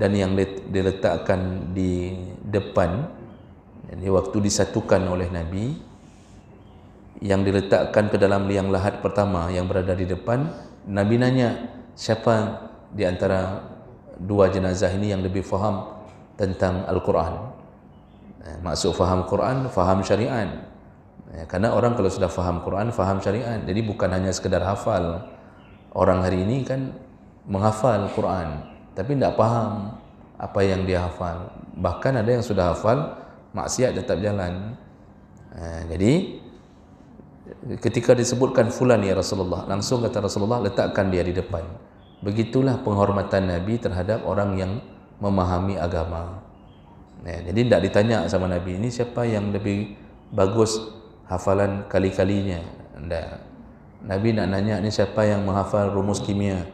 dan yang diletakkan di depan, jadi waktu disatukan oleh Nabi, yang diletakkan ke dalam liang lahat pertama yang berada di depan, Nabi nanya, siapa di antara dua jenazah ini yang lebih faham tentang Al-Quran? Maksud faham Quran, faham syariat. Karena orang kalau sudah faham Quran, faham syariat. Jadi bukan hanya sekedar hafal. Orang hari ini kan menghafal Quran, tapi tidak faham apa yang dia hafal. Bahkan ada yang sudah hafal, maksiat tetap jalan. Jadi ketika disebutkan fulan ya Rasulullah, langsung kata Rasulullah, letakkan dia di depan. Begitulah penghormatan Nabi terhadap orang yang memahami agama. Jadi tidak ditanya sama Nabi, ini siapa yang lebih bagus hafalan kali-kalinya. Nabi nak nanya, ini siapa yang menghafal rumus kimia.